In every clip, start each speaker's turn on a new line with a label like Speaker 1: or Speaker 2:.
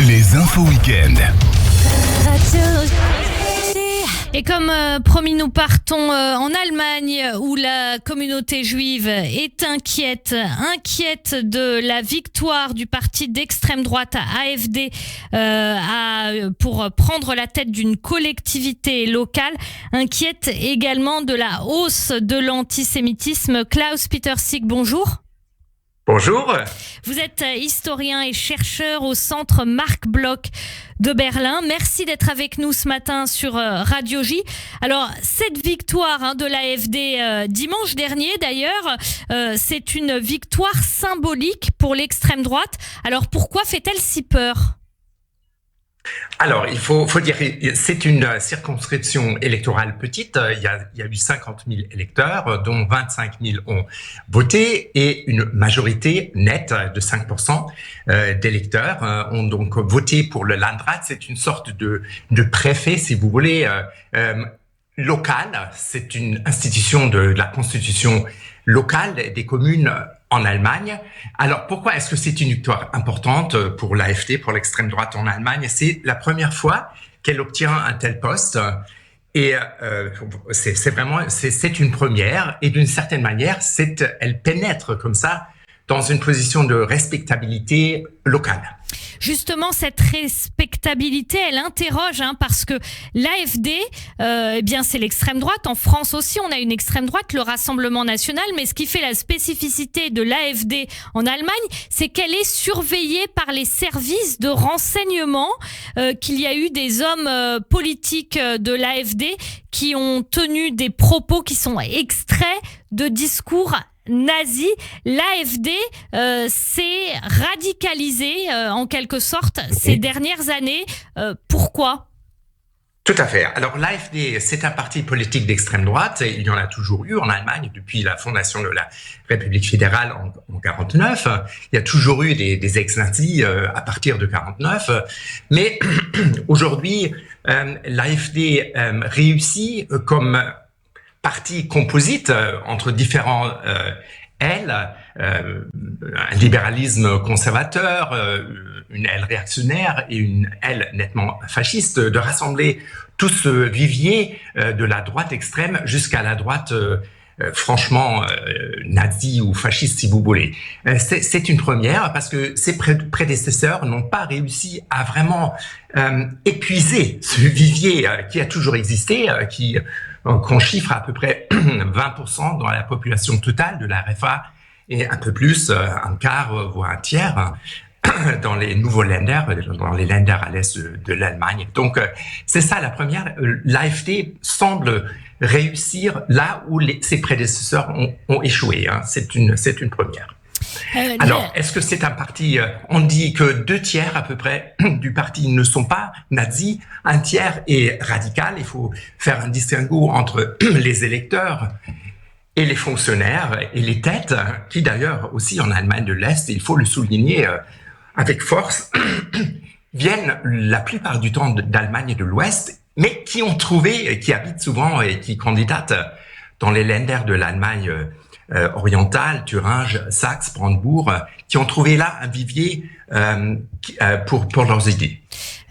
Speaker 1: Les infos week-end.
Speaker 2: Et comme promis, nous partons en Allemagne où la communauté juive est inquiète de la victoire du parti d'extrême droite AfD pour prendre la tête d'une collectivité locale. Inquiète également de la hausse de l'antisémitisme. Klaus-Peter Sieg, bonjour.
Speaker 3: Bonjour.
Speaker 2: Vous êtes historien et chercheur au centre Marc Bloch de Berlin. Merci d'être avec nous ce matin sur Radio J. Alors, cette victoire de l'AfD dimanche dernier, d'ailleurs, c'est une victoire symbolique pour l'extrême droite. Alors, pourquoi fait-elle si peur ?
Speaker 3: Alors, il faut dire, c'est une circonscription électorale petite. Il y a eu 50 000 électeurs, dont 25 000 ont voté, et une majorité nette de 5% d'électeurs ont donc voté pour le Landrat. C'est une sorte de préfet, si vous voulez, local. C'est une institution de la constitution locale des communes en Allemagne. Alors, pourquoi est-ce que c'est une victoire importante pour l'AfD, pour l'extrême droite en Allemagne? C'est la première fois qu'elle obtient un tel poste. Et c'est une première. Et d'une certaine manière, elle pénètre comme ça dans une position de respectabilité locale.
Speaker 2: Justement, cette respectabilité, elle interroge, parce que l'AfD, c'est l'extrême droite. En France aussi, on a une extrême droite, le Rassemblement national. Mais ce qui fait la spécificité de l'AfD en Allemagne, c'est qu'elle est surveillée par les services de renseignement, qu'il y a eu des hommes politiques de l'AfD qui ont tenu des propos qui sont extraits de discours nazi. L'AfD s'est radicalisée en quelque sorte ces dernières années. Pourquoi ?
Speaker 3: Tout à fait. Alors l'AfD, c'est un parti politique d'extrême droite. Il y en a toujours eu en Allemagne depuis la fondation de la République fédérale en 1949. Il y a toujours eu des ex-nazis à partir de 1949. Mais aujourd'hui, l'AfD réussit comme parti composite entre différents ailes, un libéralisme conservateur, une aile réactionnaire et une aile nettement fasciste, de rassembler tout ce vivier de la droite extrême jusqu'à la droite franchement nazi ou fasciste, si vous voulez. C'est une première parce que ses prédécesseurs n'ont pas réussi à vraiment épuiser ce vivier qui a toujours existé, qu'on chiffre à peu près 20% dans la population totale de la RFA et un peu plus, un quart, voire un tiers, dans les nouveaux Länder, dans les Länder à l'est de l'Allemagne. Donc, c'est ça la première. L'AfD semble réussir là où ses prédécesseurs ont échoué. C'est une première. Alors, est-ce que c'est un parti, on dit que 2/3 à peu près du parti ne sont pas nazis, 1/3 est radical. Il faut faire un distinguo entre les électeurs et les fonctionnaires et les têtes, qui d'ailleurs aussi en Allemagne de l'Est, il faut le souligner avec force, viennent la plupart du temps d'Allemagne et de l'Ouest, mais qui ont trouvé, qui habitent souvent et qui candidatent dans les Länder de l'Allemagne orientale, Thuringe, Saxe, Brandebourg, qui ont trouvé là un vivier pour leurs idées.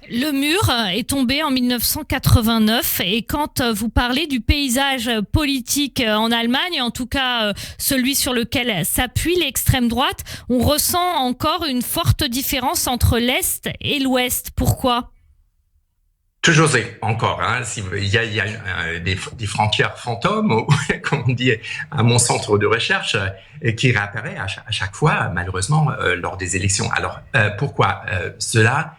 Speaker 2: Le mur est tombé en 1989 et quand vous parlez du paysage politique en Allemagne, en tout cas celui sur lequel s'appuie l'extrême droite, on ressent encore une forte différence entre l'Est et l'Ouest. Pourquoi ?
Speaker 3: Toujours encore, il y a des frontières fantômes, comme on dit à mon centre de recherche, qui réapparaît à chaque fois, malheureusement, lors des élections. Alors, pourquoi cela ?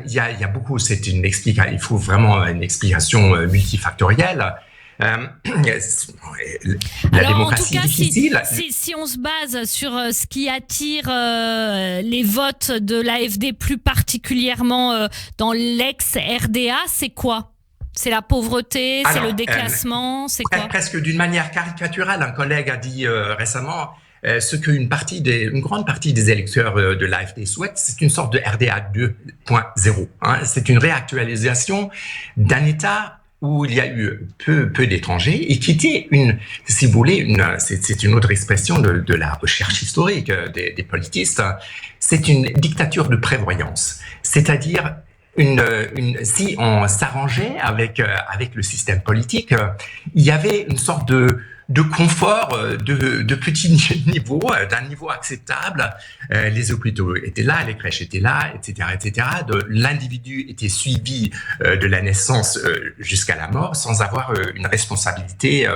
Speaker 3: Il y a beaucoup, il faut vraiment une explication multifactorielle. La démocratie est difficile.
Speaker 2: Si on se base sur ce qui attire les votes de l'AfD, plus particulièrement dans l'ex-RDA, c'est quoi ? C'est la pauvreté, c'est le déclassement, c'est quoi ?
Speaker 3: Presque d'une manière caricaturale, un collègue a dit récemment ce qu'une grande partie des électeurs de l'AfD souhaitent, c'est une sorte de RDA 2.0. C'est une réactualisation d'un État où il y a eu peu d'étrangers et qui était si vous voulez, c'est une autre expression de la recherche historique des politistes. C'est une dictature de prévoyance. C'est-à-dire, si on s'arrangeait avec le système politique, il y avait une sorte de confort de petit niveau, d'un niveau acceptable. Les hôpitaux étaient là, les crèches étaient là, etc., etc. L'individu était suivi de la naissance jusqu'à la mort, sans avoir une responsabilité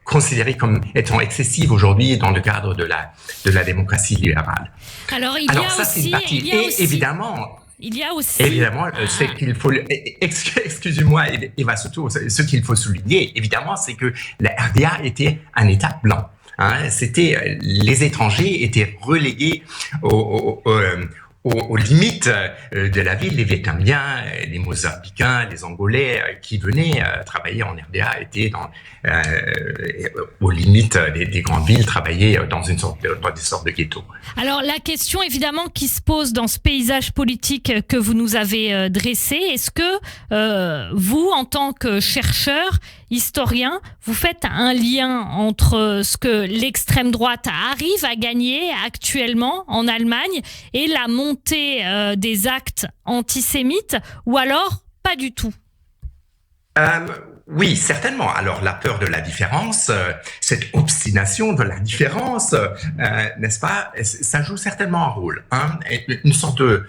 Speaker 3: considérée comme étant excessive aujourd'hui dans le cadre de la démocratie libérale.
Speaker 2: Alors
Speaker 3: ça, c'est une partie. Évidemment.
Speaker 2: Il y a aussi...
Speaker 3: Évidemment, ce qu'il faut... Excusez-moi, Eva Soto, ce qu'il faut souligner, évidemment, c'est que la RDA était un État blanc. Les étrangers étaient relégués aux limites de la ville. Les Vietnamiens, les Mozambicains, les Angolais qui venaient travailler en RDA étaient aux limites des grandes villes, travaillaient dans des sortes de ghettos.
Speaker 2: Alors la question évidemment qui se pose dans ce paysage politique que vous nous avez dressé, est-ce que vous, en tant que chercheur, historien, vous faites un lien entre ce que l'extrême droite arrive à gagner actuellement en Allemagne et la montée des actes antisémites, ou alors pas du tout?
Speaker 3: Oui, certainement. Alors, la peur de la différence, cette obstination de la différence, n'est-ce pas, ça joue certainement un rôle, une sorte de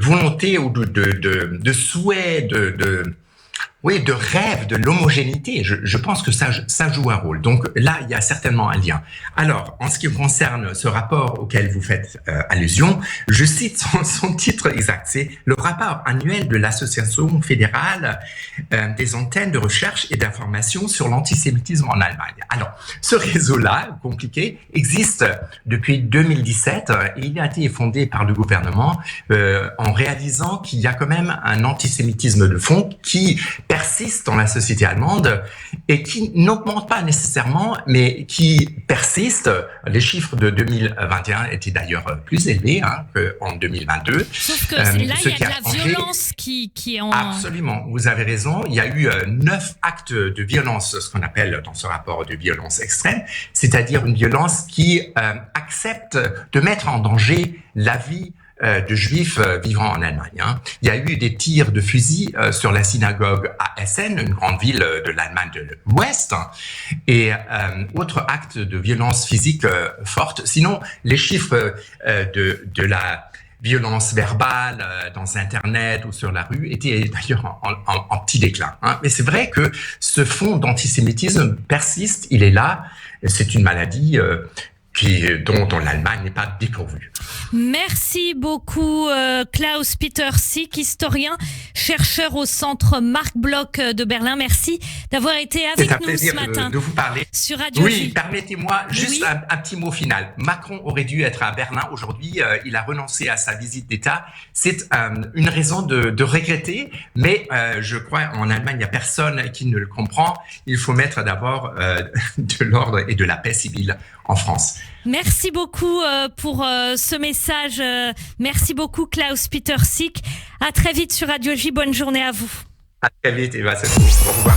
Speaker 3: volonté ou de souhait, de rêve, de l'homogénéité. Je pense que ça joue un rôle. Donc là, il y a certainement un lien. Alors, en ce qui concerne ce rapport auquel vous faites allusion, je cite son titre exact. C'est le rapport annuel de l'Association fédérale des antennes de recherche et d'information sur l'antisémitisme en Allemagne. Alors, ce réseau-là, compliqué, existe depuis 2017 et il a été fondé par le gouvernement en réalisant qu'il y a quand même un antisémitisme de fond qui persiste dans la société allemande et qui n'augmente pas nécessairement, mais qui persiste. Les chiffres de 2021 étaient d'ailleurs plus élevés qu'en 2022.
Speaker 2: Sauf que là, il y a de la violence qui est en...
Speaker 3: Absolument, vous avez raison. Il y a eu 9 actes de violence, ce qu'on appelle dans ce rapport de violence extrême, c'est-à-dire une violence qui accepte de mettre en danger la vie de juifs vivant en Allemagne. Il y a eu des tirs de fusil sur la synagogue à Essen, une grande ville de l'Allemagne de l'Ouest, et autre acte de violence physique forte. Sinon, les chiffres de la violence verbale dans Internet ou sur la rue étaient d'ailleurs en petit déclin. Mais c'est vrai que ce fond d'antisémitisme persiste, il est là, c'est une maladie dont l'Allemagne n'est pas dépourvue.
Speaker 2: Merci beaucoup Klaus-Peter Sick, historien, chercheur au centre Marc Bloch de Berlin. Merci d'avoir été avec nous ce matin. C'est un plaisir
Speaker 3: de vous parler.
Speaker 2: Sur Radio J.
Speaker 3: Permettez-moi juste un petit mot final. Macron aurait dû être à Berlin aujourd'hui. Il a renoncé à sa visite d'État. C'est une raison de regretter, mais je crois en Allemagne, il n'y a personne qui ne le comprend. Il faut mettre d'abord de l'ordre et de la paix civile en France.
Speaker 2: Merci beaucoup pour ce message. Merci beaucoup Klaus-Peter Sick. À très vite sur Radio J. Bonne journée à vous.
Speaker 3: À très vite, Eva. Au revoir.